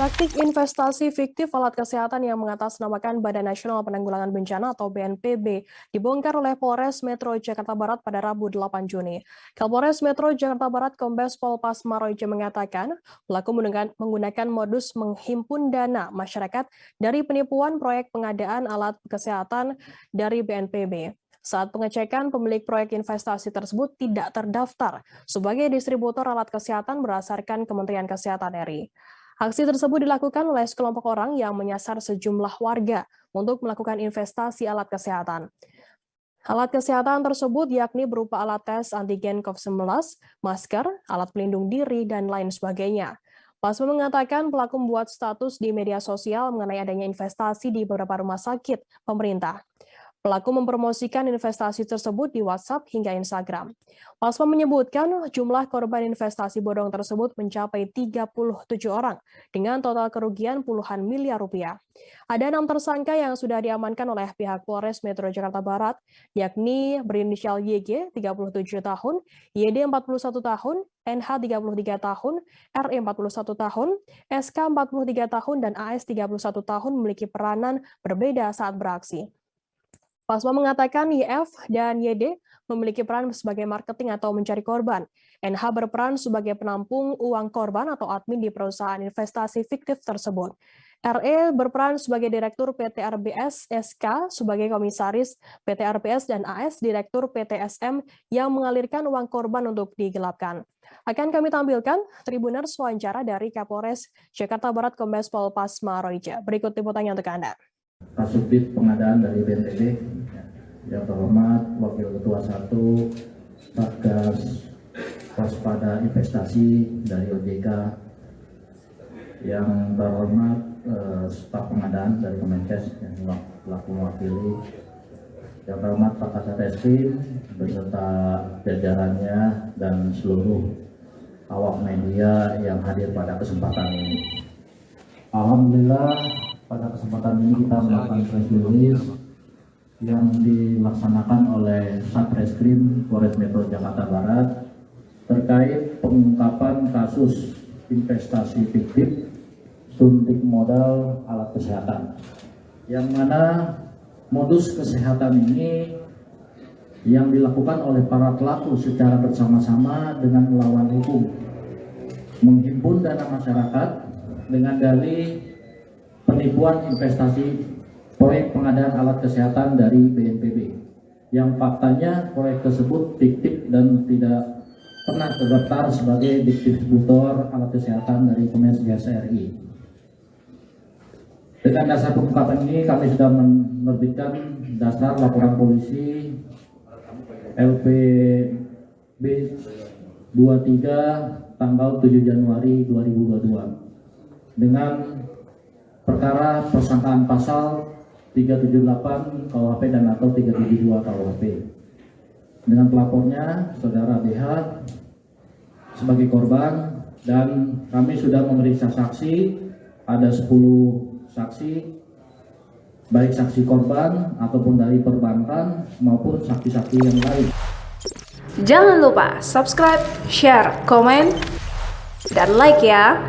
Praktik investasi fiktif alat kesehatan yang mengatasnamakan Badan Nasional Penanggulangan Bencana atau BNPB dibongkar oleh Polres Metro Jakarta Barat pada Rabu 8 Juni. Kapolres Metro Jakarta Barat Kombes Pol Pasmaroja mengatakan pelaku menggunakan modus menghimpun dana masyarakat dari penipuan proyek pengadaan alat kesehatan dari BNPB. Saat pengecekan, pemilik proyek investasi tersebut tidak terdaftar sebagai distributor alat kesehatan berdasarkan Kementerian Kesehatan RI. Aksi tersebut dilakukan oleh sekelompok orang yang menyasar sejumlah warga untuk melakukan investasi alat kesehatan. Alat kesehatan tersebut yakni berupa alat tes antigen COVID-19, masker, alat pelindung diri, dan lain sebagainya. Pasma mengatakan pelaku membuat status di media sosial mengenai adanya investasi di beberapa rumah sakit pemerintah. Pelaku mempromosikan investasi tersebut di WhatsApp hingga Instagram. Pasma menyebutkan jumlah korban investasi bodong tersebut mencapai 37 orang dengan total kerugian puluhan miliar rupiah. Ada 6 tersangka yang sudah diamankan oleh pihak Polres Metro Jakarta Barat, yakni berinisial YG 37 tahun, YD 41 tahun, NH 33 tahun, RE 41 tahun, SK 43 tahun, dan AS 31 tahun memiliki peranan berbeda saat beraksi. Pasma mengatakan YF dan YD memiliki peran sebagai marketing atau mencari korban. NH berperan sebagai penampung uang korban atau admin di perusahaan investasi fiktif tersebut. RE berperan sebagai Direktur PT RBS SK sebagai komisaris PT RBS dan AS Direktur PT SM yang mengalirkan uang korban untuk digelapkan. Akan kami tampilkan Tribuners wawancara dari Kapolres Jakarta Barat Kombes Pol Pasmaroja. Berikut liputannya untuk Anda. Kasubdit pengadaan dari BNPB, yang terhormat Wakil Ketua 1 Satgas Waspada Investasi dari OJK, yang terhormat staf pengadaan dari Kemenkes yang telah mewakili, yang terhormat Pak Kasat Eskrim beserta jajarannya dan seluruh awak media yang hadir pada kesempatan ini. Alhamdulillah, pada kesempatan ini kita melakukan press release yang dilaksanakan oleh Satreskrim Polres Metro Jakarta Barat terkait pengungkapan kasus investasi fiktif suntik modal alat kesehatan, yang mana modus kesehatan ini yang dilakukan oleh para pelaku secara bersama-sama dengan melawan hukum, menghimpun dana masyarakat dengan dalih penipuan investasi proyek pengadaan alat kesehatan dari BNPB, yang faktanya proyek tersebut fiktif dan tidak pernah terdaftar sebagai distributor alat kesehatan dari Kemenkes RI. Dengan dasar pengungkapan ini kami sudah menerbitkan dasar laporan polisi LPB 23 tanggal 7 Januari 2022 dengan perkara persangkaan pasal 378 KUHP dan atau 372 KUHP. Dengan pelapornya saudara BH sebagai korban, dan kami sudah memeriksa saksi, ada 10 saksi, baik saksi korban ataupun dari perbankan maupun saksi-saksi yang lain. Jangan lupa subscribe, share, komen, dan like ya.